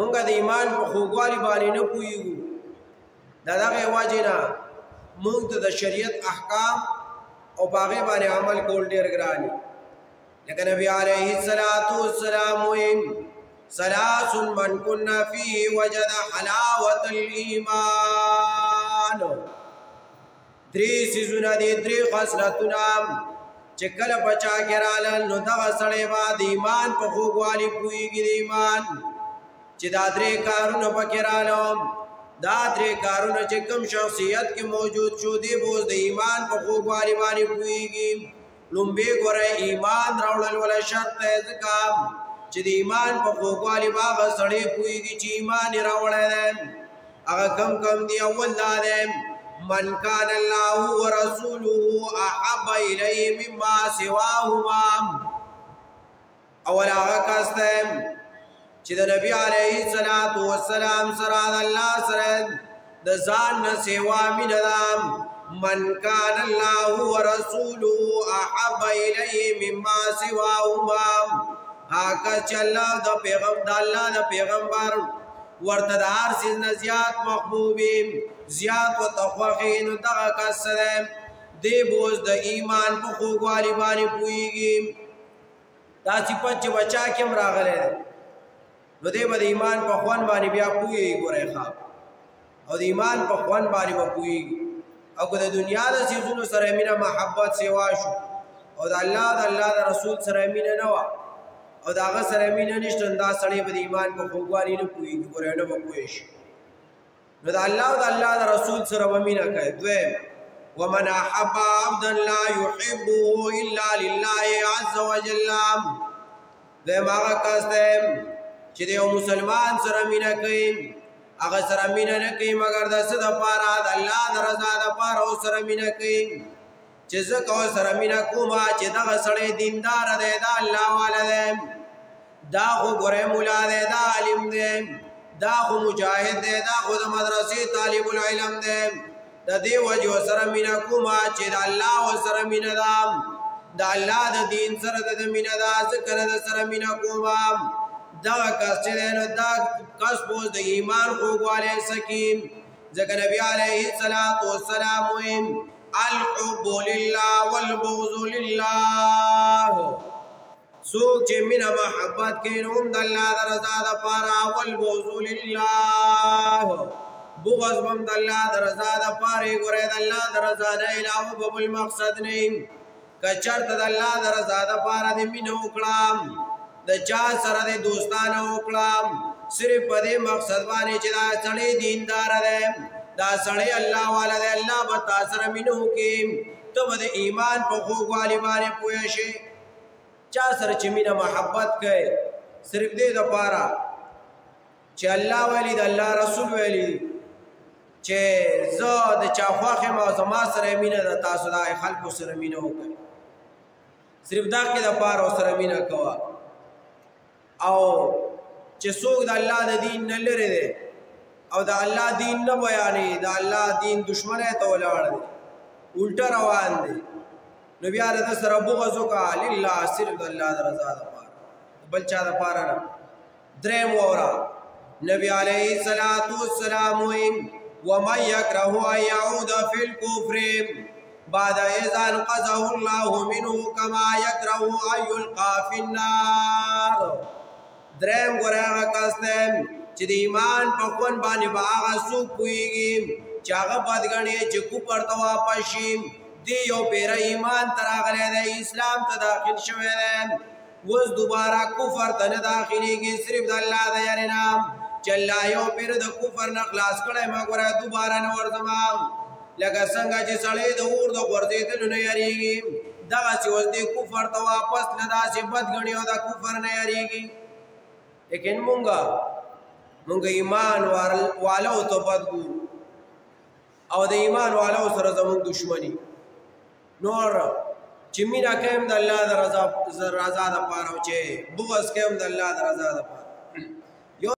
مونږه د ایمان په خوږوالي باندې نه پوهېږو د دغې وجې نه مونږ ته د شریعت احکام او په هغې باندې عمل کول ډېر ګران دي لکه نبي علیه الصلاة والسلام وایي ثلاث من كنا فيه وجد حلاوة الإيمان درې څیزونه دي درې خصلتونه چې کله په چا کې رالل نو دغه سړی به د ایمان په خوږوالي پوهېږي د ایمان چې دا درې کارونه پکې رالم دا درې کارونه چې کوم شخصیت کې موجود شو دی به اوس د ایمان په خوږوالي باندې پوهېږي لومبې ګوره ایمان راوړل ولا شرط دی ځکه چې د ایمان په خوږوالي به هغه سړی پوهېږي چې ایمان یې راوړی دی هغه کم دی اول دا دی من كان الله ورسوله احب الیه مما سواهما اول هغه کس دی چې د نبی علیه الصلاة والسلام سره د الله سره د ځان نه سوا مینه ده من كان الله ورسوله احب الیه مما سواهما هغه چې الله د پیغمبر ورته د هر څیز نه زیات محبوب زیات ورته خوښې نو دغه کس دی دی به اوس د ایمان په خوږوالي باندې پوهېږي دا صفت چې په چا کې هم راغلی دی نو دی به د ایمان په خوند باندې بیا پوهېږي ګورئ ښه او د ایمان په خوند باندې به پوهېږي او که د دنیا د څیزونو سره مینه محبت سوا شو او د الله د رسول سره مینه نه وه او د هغه سره مینه نشته نو دا سړی به د ایمان په خوږوالي نه پوهېږي ګورئ نه به پوه شي نو د الله د رسول سره به مینه کوي دویم ومن احب عبدا لا يحبه الا لله عز وجل دویم هغه کس دی چې د یو مسلمان سره مینه کوي هغه سره مینه نه کوي مګر د څه دپاره د الله د رضا دپاره ورسره مینه کوي چې ځکه ورسره مینه کومه چې دغه سړی دینداره دی دا الله والا دی دا خو ګورئ ملا دی دا عالم دی دا خو مجاهد دی دا خو د مدرسې طالب العلم دی د دې وجې ورسره مینه کومه چې د الله ورسره مینه ده د الله د دین سره د مینه ده ځکه د سره مینه کومه دغه کس چې دی نو دا کس به اوس د ایمان خوږوالی سکي ځکه نبي علیه الصلاة والسلام وایي الحب لله والبغض لله څوک چې مینه محبت کوي نو هم د الله د رضا دپاره والبغض لله بغض به هم د الله د رضا دپاره یې ګورئ د الله د رضا نه علاوه به بل مقصد نه که چېرته د الله د رضا دپاره دې مینه وکړم د چا سره د دوستانه وکړم صرف په دې مقصد باندې چې دا سړی دینداره دی دا سړی الله والا دی الله به تا سره مینه وکړي ته به د ایمان په خوږوالي باندې پوه شې چا سره چې مینه محبت کوي صرف دې دپاره چې الله ویلي د الله رسول ویلي چې زه د چا خوښ یم او زما سره مینه ده تاسو د خلکو سره مینه وکړئ صرف دغې دپاره ورسره مینه کوه او چې څوک د الله د دین نه لرې دی او د الله دین نه بیانوي د الله دین دشمنۍ ته ولاړ دی الټه روان دی نو بیا د ده سره بغض وکړه لله صرف د الله د رضا دپاره بل چا دپاره نه دریم واوره نبی علیه الصلاة والسلام وایي ومن يكره ان يعود في الكفر بعد اذ انقذه الله منه كما يكره ان يلقى في النار دریم ګوره هغه کس دی چې د ایمان په خوند باندې به هغه څوک پوهېږي چې هغه بد ګڼي چې کفر ته واپس شي دی یو پیره ایمان ته راغلی دی اسلام ته داخل شوی دی اوس دوباره کفر ته نه داخلېږي صرف د الله د یارې نه چې الله یو پیر د کفر نه خلاص کړی ما ګوره دوباره نه ورځم لکه څنګه چې سړی د اور د غورځېدلو نه یارېږي دغسې اوس دې کفر ته واپس نه داسې بد ګڼي او د کفر نه یارېږي لیکن مونږ ایمان والو ته بد ګورو او د ایمان والو سره زمونږ دشمني نور چې مینه کوي هم د الله د رضا دپاره او چې بغض کوي هم د الله د رضا دپاره